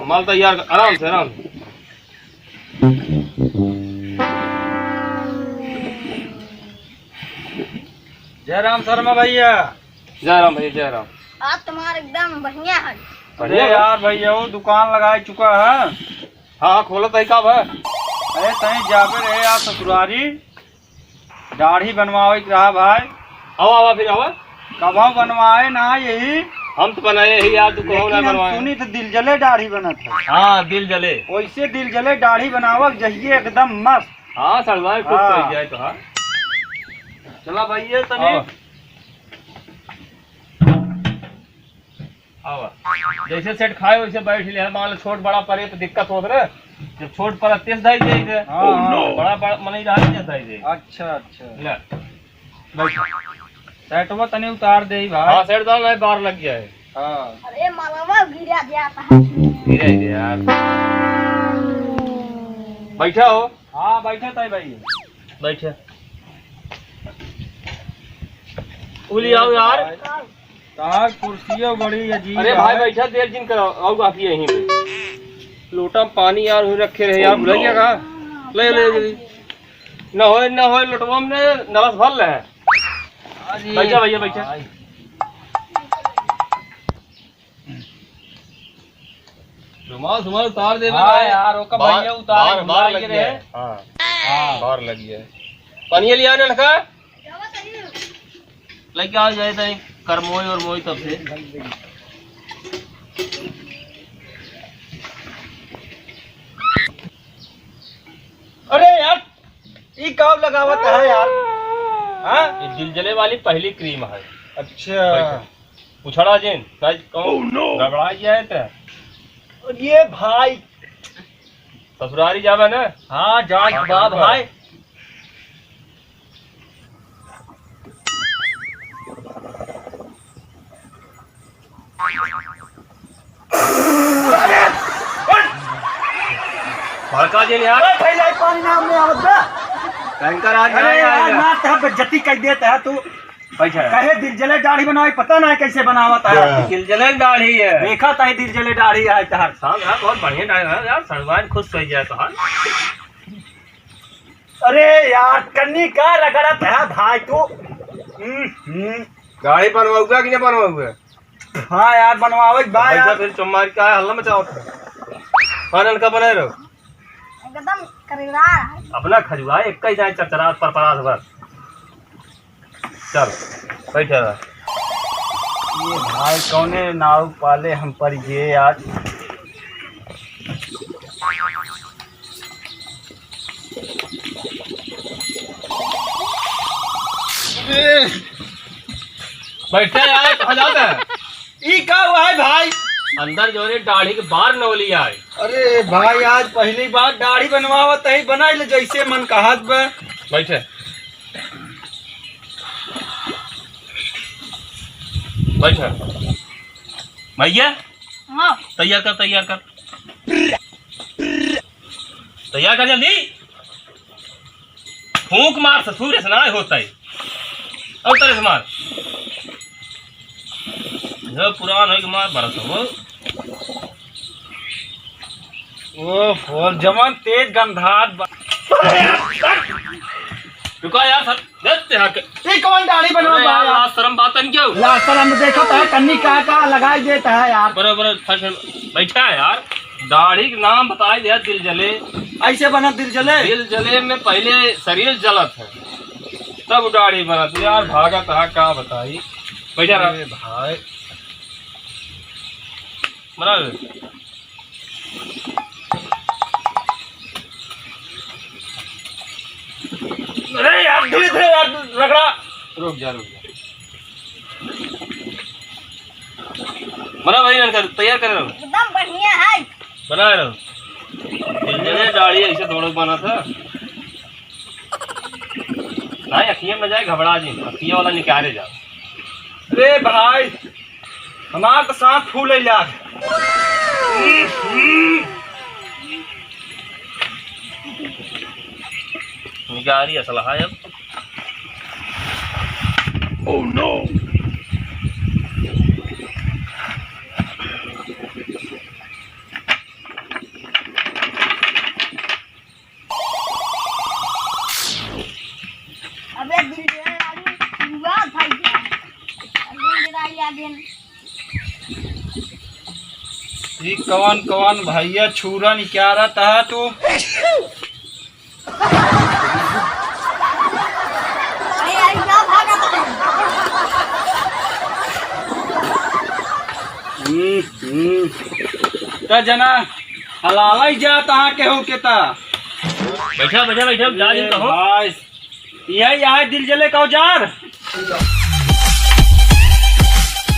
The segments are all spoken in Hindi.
माल तैयार आराम से आराम से। जय राम शर्मा भैया। जय राम भैया जय राम। आज तुम्हारा एकदम बढ़िया है। अरे यार भैया वो दुकान लगा चुका है। हाँ खोलो तय कब है? अरे तहीं जाबे रहे यार ससुरारी दाढ़ी बनवावे के रहा भाई। आओ आओ फिर आओ। कब बनवाए ना यही हम तो बनाए ही यार, तू कहो ना बनवाए। सुनी तो दिल जले दाढ़ी बनत है। हाँ दिल जले वैसे दिल जले दाढ़ी बनावक जहिए एकदम मस्त। हाँ सड़वाए खुद हाँ। सही जाए तो। हाँ चला भैया तनी आओ जैसे सेट खाए वैसे बैठ ले। मान लो छोट बड़ा परे तो दिक्कत होत रे। जब छोट पर तेज दाई दे बड़ा मनी रहा नहीं दाई दे। अच्छा अच्छा ले बैठ सेटवा तनी उतार दे भाई। हाँ सेट दाल नहीं बाहर लग गया है। हाँ अरे मालवा गिरा जाता है। धीरे धीरे यार बैठा हो। हाँ बैठे थे भैया बैठे उली आओ यार। तार कुर्सियाँ बड़ी अजीब। अरे भाई बैठा देर जिन करो आओ काफी यहीं पे। लोटा में पानी यार हुई रखे रहे यार, भूल गया कहा ले ले न हो लोटवा में नरस भर रहे। बैठा भैया बैठा। रुमाल सुमाल उतार दे यार ओका भैया उतार बाहर लग गया है। हाँ बाहर लग गया है। पानी लिया ने लखा लेके आ जाए तो करमोई और मोई तब से। अरे यार ये कब लगावत है यार? हाँ ये दिल जले वाली पहली क्रीम है। अच्छा पुछड़ा जिन गड़बड़ा जाए तो। और ये भाई ससुरारी जावे ना। हाँ जाट बा भाई। भड़का जिन यार। पहले पानी नाम में आवत बा। टैंकर आ अरे यार ना तब बेइज्जती कर देता है तू। बैठा कहे दिल जले दाढ़ी बनावे पता ना कैसे बनावत है। दिल जले दाढ़ी है। देखा था दिल जले दाढ़ी है तहर। हाँ यार बहुत बढ़िया दाढ़ी है यार, सड़वान खुश सही जाए तो। हाँ अरे यार कन्नी का रगड़त है भाई तू। गाड़ी बनवाऊगा कि नहीं बनवाऊगा? हाँ यार बनवावे भाई बैठा यार। फिर चुम्मार का है हल्ला मचाओ। खानन का बने रहो एकदम करेदार है। अपना खजुआ एक ही जाए चरचरात पर परास भर। चल बैठा रहा। ये भाई कौने नाव पाले हम पर ये आज। बैठे यार कहाँ जाता है? ई का हुआ है भाई? अंदर जो रे दाढ़ी के बाहर नवली आए। अरे भाई आज पहली बार दाढ़ी बनवावत है बनाई ले जैसे मन कहत बा। बैठे बैठे भैया। हाँ तैयार कर तैयार कर जल्दी। फूंक मार ससुर से ना होता है। अब तरह से मार जो पुरान है कि मार बरस हो। ओह जमन तेज गंधात। रुका यार सर देते हैं ये कौन दाढ़ी बनवा यार यार? शर्म बात नहीं क्यों? यार सर हम देखा है कन्नी का लगाई देता है यार। बराबर बैठा है यार। दाढ़ी का नाम बताए दिया दिल जले। ऐसे बना दिल जले। दिल जले में पहले शरीर जलत है तब दाढ़ी बनत यार। भागा तहा का बताई। बैठा रहा भाई रुक जा। बना भाई कर तैयार कर रहा हूँ। एकदम बढ़िया है। बना रहा हूँ। दिलजले दाढ़ी ऐसे थोड़ा बना था। नहीं अखियाँ में जाए घबरा जी, अखियाँ वाला निकाले जा। अरे भाई हमार तो सांस फूल यार। निकाली असला है अब। Oh no. अबे दिल दे वाली हुआ भाई क्या? अगले गिराई आगे। ये कौन कौन भैया छुरा निकाल रहा था तू? अरे यार क्या भागा था? ता जना हलाला ही जा तहाँ के हो के ता। बैठा बैठा बैठा जा जी कहो। भाई यही है दिल जले का औजार।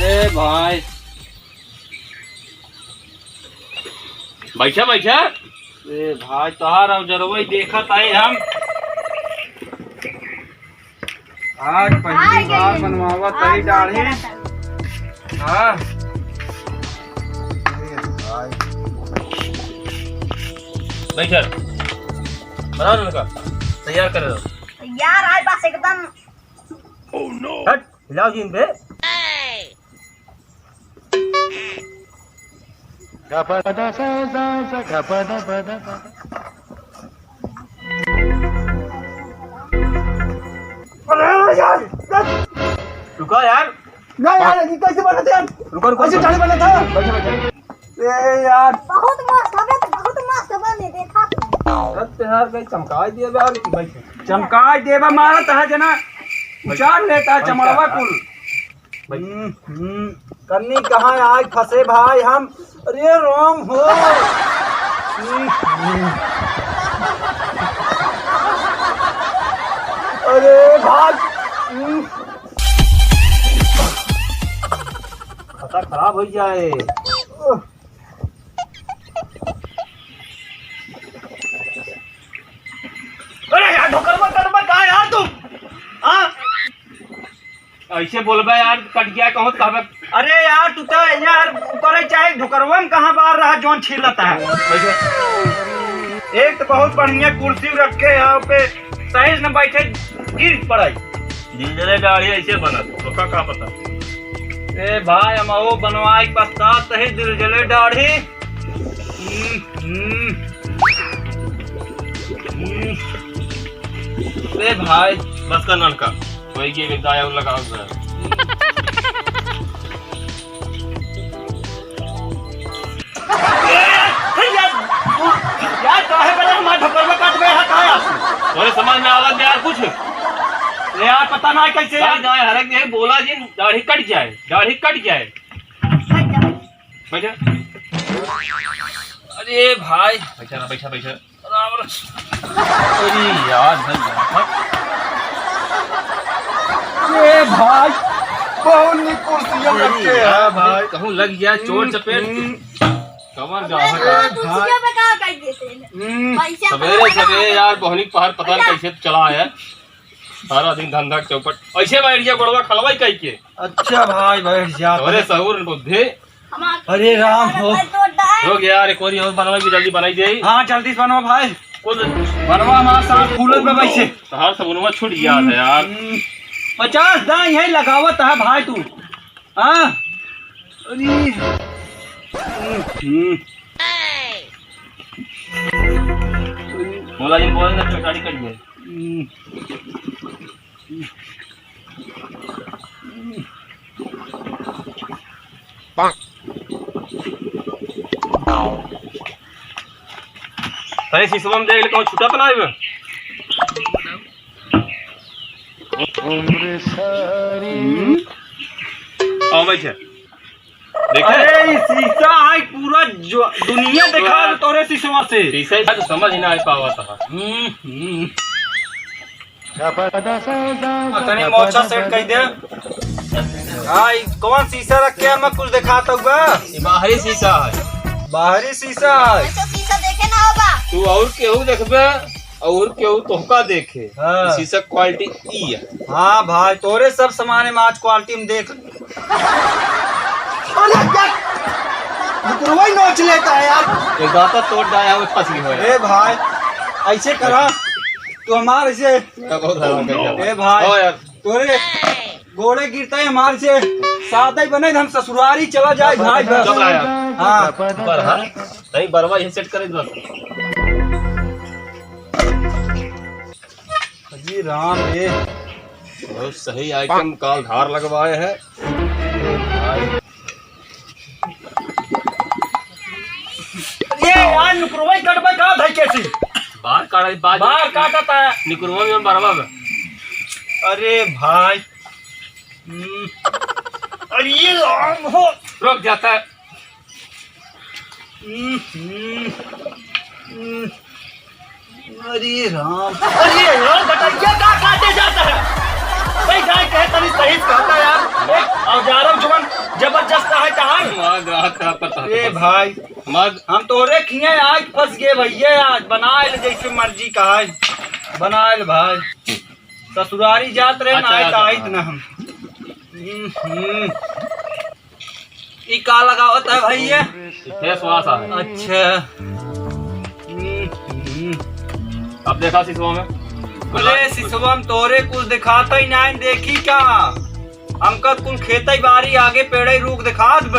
ए भाई बैठा बैठा। ए भाई तोहार औजरवा ही देखत आए हम। आज पहली बार बनवावा तई दाढ़ी। हाँ बैठा बना उनका तैयार कर रहा हूँ। यार आज बस एकदम। हट हिलाओ जी इन पे। रुको यार। नहीं यार ये कैसे बना था यार? रुको रुको ऐसे दाढ़ी बना था? बैठा बैठा। ए यार बहुत मस्त है, बहुत मस्त बने देखा। यार कहीं चमका दिया यार कि भाई चमका देवा मारा था जना उचार लेता चमड़वा कुल। करनी कहाँ आज फंसे भाई हम। अरे राम हो। अरे भाई खाता खराब हो जाए। अरे यार ढोकर मत कहाँ यार तुम? हाँ ऐसे बोलबे यार कट गया कहो कहबे। अरे यार तू तो यार ऊपर ही चाहे ढोकरवा में कहाँ बाहर रहा जोन छीलता है। एक तो बहुत बढ़िया कुर्सी रख के यहाँ पे सही न बैठे गिर पड़ाई। दिलजले दाढ़ी ऐसे बना तो का पता। ए भाई हम वो बनवाई पश्चात सही दिल जले दाढ़ी। ए भाई बस का नलका वही के दाया लगाओ जरा। यार काहे बना हमारे ढोकर में काट गए कहाँ यार? और समझ में आवा यार कुछ यार पता ना कैसे यार यार। ना हरक ये बोला जी दाढ़ी कट जाए, दाढ़ी कट जाए। बैठा। अरे भाई बैठा ना बैठा बैठा। अरे यार ए भाई बहुत नी कुर्सियां रखे हैं भाई। कहूँ लग गया चोट चपेट कमर गाह कुर्सियों पे कहाँ कर देते हैं? पैसा सवेरे सवेरे यार बहनी पहाड़ पता नहीं कैसे चला है। सारा दिन धंधा चौपट ऐसे बैठ गया गोड़वा खलवाई कह के। अच्छा भाई बैठ जा। अरे सहूर बुद्धि। अरे राम हो। लोग यार एक और बनवा की जल्दी बनाई दे। हाँ जल्दी से बनवा भाई। कुछ बनवा हमारे साथ कूलर पे बैठे। तहार सबुनवा छूट गया था यार। 50 दाई यही लगावत है भाई तू। हाँ अरे बोला जी बोल ना चौटाड़ी कट गए। तने शीशवा में देख ले कहूँ छूटा तो ना है। आओ बैठे देखे। अरे शीशा है पूरा दुनिया देखा तोरे शीशवा से। शीशे से तो समझ ही ना आ पावा था। तनी मोछा सेट कर दे। हाँ, कौन शीशा रख के मैं कुछ दिखाता हुआ? ये बाहरी शीशा है। बाहरी शीशा है। तो शीशा देखे ना होगा। तू और केहू देखबे और केहू तोहका देखे। हाँ। शीशा क्वालिटी ई है। हाँ भाई, तोरे सब सामान में आज क्वालिटी में देख। वही नोच लेता है यार। एक गाता तोड़ डाया वो फंस गई ए भाई, ऐसे करा तू हमारे से। ए भाई, ओ यार तोरे घोड़े गिरता है हमारे से। सादा ही बने हम ससुरारी चला जाए भाई। चल रहा यार। हाँ बरहा नहीं बरवा यही सेट करे बस। जी राम ये बहुत सही आइटम काल धार लगवाए हैं। ये यार नुकरवा कटवा का था कैसी? बाहर काटा बाहर काटा था निकुरवा में बरवा में। अरे भाई अरे ये लाम हो रुक जाता है। अरे राम, अरे यार बटैया का काटे जाता है भाई। गाय कहे तनी सही कहता यार। एक औजारम जुबान जबरदस्त है कहां? मां ग्राहक का पता। ए भाई मग हम तोरे खिए आज फंस गए भैया। आज बना ले जैसे मर्जी कहा बना ले भाई। ससुरारी जात रहे ना अच्छा, आइत अच्छा। ना हम। ई का लगावत है भैया? फेस वॉश है। अच्छा अब देखा शीशवा में। अरे सिसवा में तोरे कुछ दिखाता ही नहीं। देखी क्या हमका कुल खेती बाड़ी आगे पेड़े रूख दिखा दब।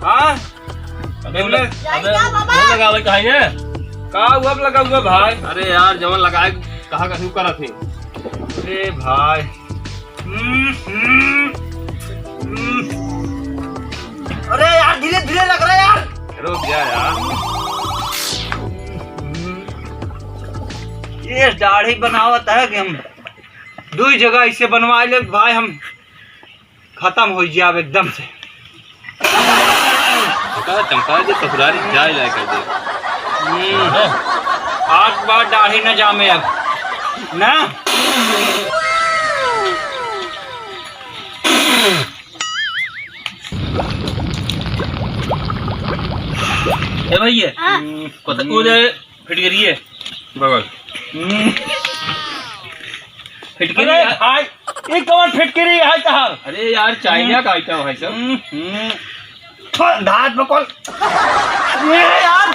हाँ लगा भाई कहीं है का हुआ लगा हुआ भाई? अरे यार जवन लगाए कहा का शुरू करा थी। अरे भाई अरे यार धीरे धीरे लग रहा है यार। रुक गया यार। ये दाढ़ी बनावत है कि हम दो जगह इसे बनवा ले भाई। हम खत्म हो जाए एकदम से। चमका दे ससुरारी जाए लाए कर दे। आज बार दाढ़ी न जामे अब ना। ए भैया पता को दे फिट गई है बगल। फिट अरे भाई ये कौन फिटकरी है तहार? अरे यार चाइना का आइटम है सब। धात बकल ये यार।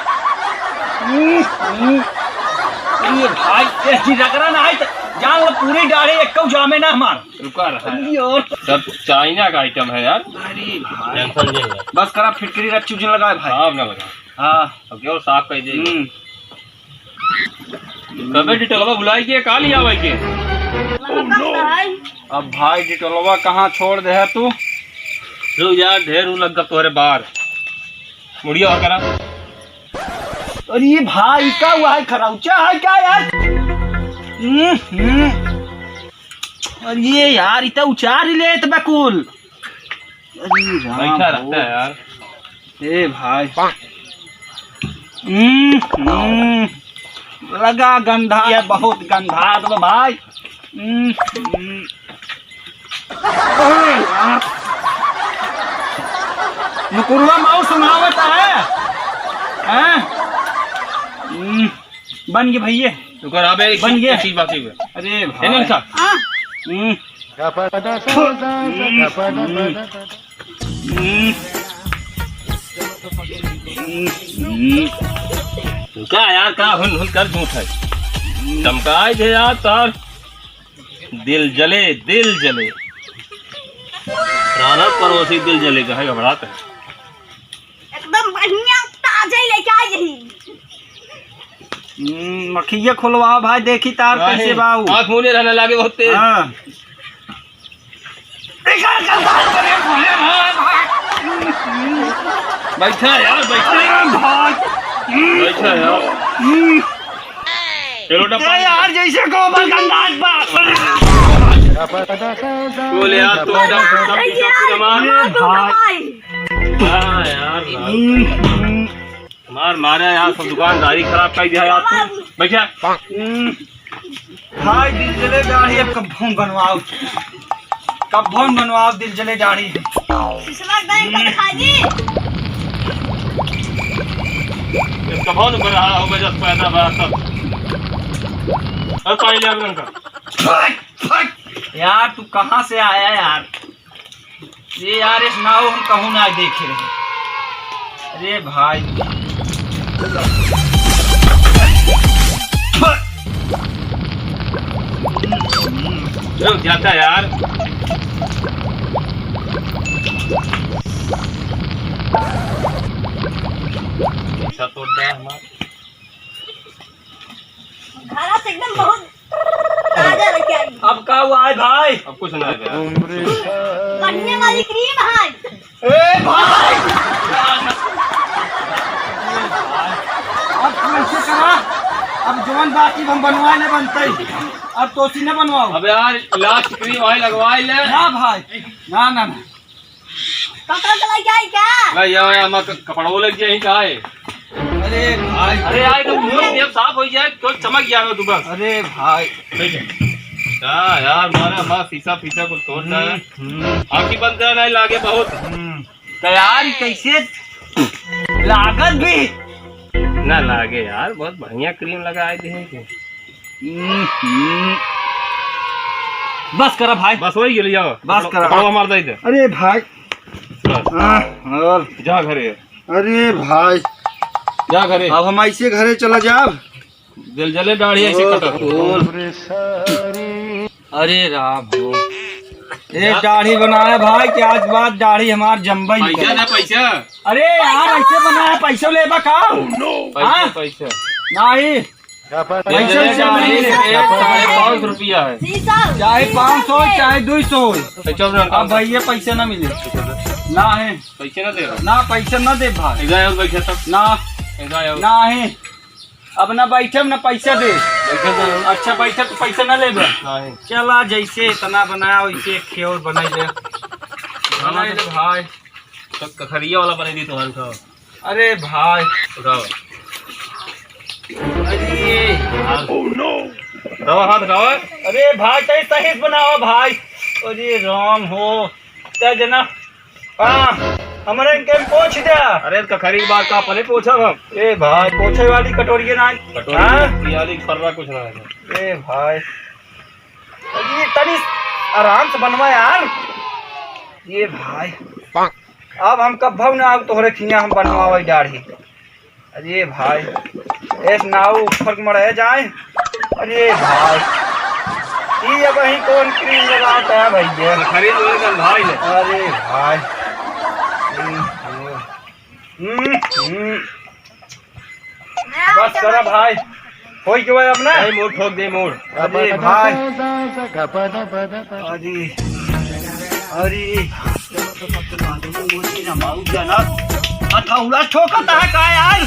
ये भाई ये रगड़ा ना है जान लो पूरी दाढ़ी एक जामे ना हमार। रुका रहा है सब चाइना का आइटम है यार। अरे भाई टेंशन नहीं है। बस करा फिटकरी रच्चू जी लगाए भाई। साफ ना लगा। हाँ अब क्यों साफ कर दे। कबे डिटेलवा बुलाई के का लिया भाई के। अब भाई डिटोलवा कहाँ छोड़ दे है तू? रुक यार ढेर लग गया तोरे बाहर मुड़िया और करा। अरे ये भाई का हुआ है? खराउचा है क्या यार? अरे ये यार इतना उचार ही ले बकुल। अरे बैठा रहता है यार। ए भाई लगा गंधा है बहुत गंधा तो भाई। नुकुरवा माऊ सुनावत है। बन गए भैया। तो कर अबे बन गया। चीज बाकी है। अरे है भाई ना इनका? क्या यार का हुन हुन कर झूठ है। चमकाए थे यार तार दिल जले दिल जले। राना पड़ोसी दिल जले का है घबराता है। एकदम बढ़िया ताजा ही लेके आई यही। मखिया खुलवा भाई देखी तार कैसे बाऊ। आँख मुँह रहने लगे बहुत तेज। हाँ। बैठा यार बैठा बैठा यार। चलो यार जैसे गोबर गंदाज बात बोले यार तो हाँ यार मार मारे यार सब दुकानदारी खराब कर दिया यार तू। बैठा भाई दिल जले दाढ़ी अब कब बनवाओ दिल जले दाढ़ी। पिछला टाइम का दिखाइए। इसका बहुत बड़ा होगा जब पैदा बड़ा तब। अब पानी ले आवे उनका। यार तू कहाँ से आया यार? ये यार इस नाव हम कहूँ ना देखे रहे। अरे भाई रुक जाता यार। अच्छा तोड़ रहा है हमारा। घरा से एकदम बहुत ताजा लेके आई। अब का हुआ है भाई? अब कुछ ना है यार। बढ़ने वाली क्रीम है। ए भाई अब कैसे करा? अब जवन बाकी हम बनवाए न बनते, अब तोसी न बनवाओ। अब यार लास्ट क्रीम आई लगवाई ले ना भाई ना ना ना। कपड़ा तो लेके आई क्या? नहीं यार हम कपड़ों लग जाए का है। अरे भाई अरे यार तो मुंह जब साफ हो जाए तो चमक गया मैं दुबक। अरे भाई हां यार मारा मां शीशा फीसा को तोड़ना है। आंखें बंद करना नहीं लागे बहुत। तैयार कैसे लागत भी ना लागे यार, बहुत बढ़िया क्रीम लगाए थे के। बस करा भाई, बस वही गिर जाओ। बस करा। कपड़ा मार दे इधर। अरे भाई और जा घरे। अरे भाई जा घरे। अब हम ऐसे घरे चला जाब। जल जले दाढ़ी ऐसे कटक। अरे राम हो, एक दाढ़ी बनाया भाई कि आज बाद दाढ़ी हमार जम्बई पैसा ना पैसा। अरे यार ऐसे बनाया, पैसा लेबा का? पैसा पैसा नहीं पैसा से नहीं ले। 500 रुपया है। शीशा चाहे 500 चाहे 200 हो। पैसा अब भैया पैसा ना मिले ना है। पैसे ना दे रहा। ना पैसा ना दे भाई। इधर और बैठा तब। ना इधर ना है। अब ना बैठे ना पैसा दे। बैठा अच्छा बैठे तो पैसा ना लेबे। नहीं। चला जैसे इतना बनाया वैसे खेल बनाई ले भाई। तो कखरिया वाला बने दी तुम्हारे को। अरे भाई उठाओ। अरे रवा हाथ उठाओ। अरे भाई सही सही बनाओ भाई। अरे राम हो क्या जना हमारे के पोछ दे। अरे कखरी की बात का पहले पूछा हम। ए भाई पोछे वाली कटोरी ना कटोरी वाली फर्रा कुछ ना है। ए भाई ये तनी आराम से बनवा यार। ये भाई अब हम कब भाव ना अब तोहरे खिया हम बनवावे दाढ़ी। अरे भाई एक नाव फर्क में रह जाए। अरे भाई ये अब ही कौन क्रीम लगाता है भैया? खरीद लो भाई ने। अरे भाई बस करा भाई हो गया अब ना। मोड़ ठोक दे मोड़। अरे भाई अरे हथौड़ा ठोकता है का यार?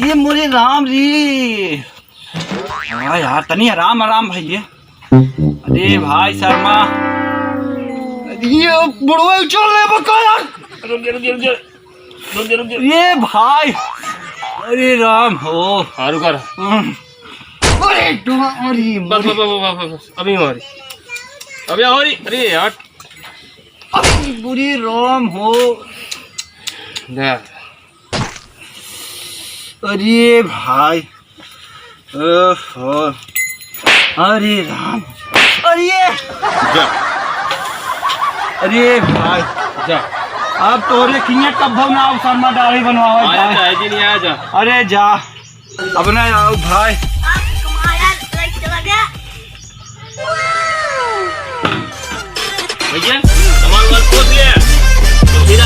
ये मोरे राम री। हाँ यार तनी आराम आराम भैया। अरे भाई शर्मा ये बुढ़वा चल ले बका यार। रुक जा। ये भाई अरे राम हो। हारू कर। अरे अरे बस अभी मारी। अभी और अरे यार अरे बुरी राम हो। अरे भाई ओहो अरे राम। अरे जा अरे भाई जा। अब तोरे खिया कब भाव ना शर्मा दाढ़ी बनवाओ। आया जी नहीं आया जा। अरे जा अब ना आओ भाई। कमाया लाइक चला गया। भैया सामान वाल खोद लिया तो फिर आ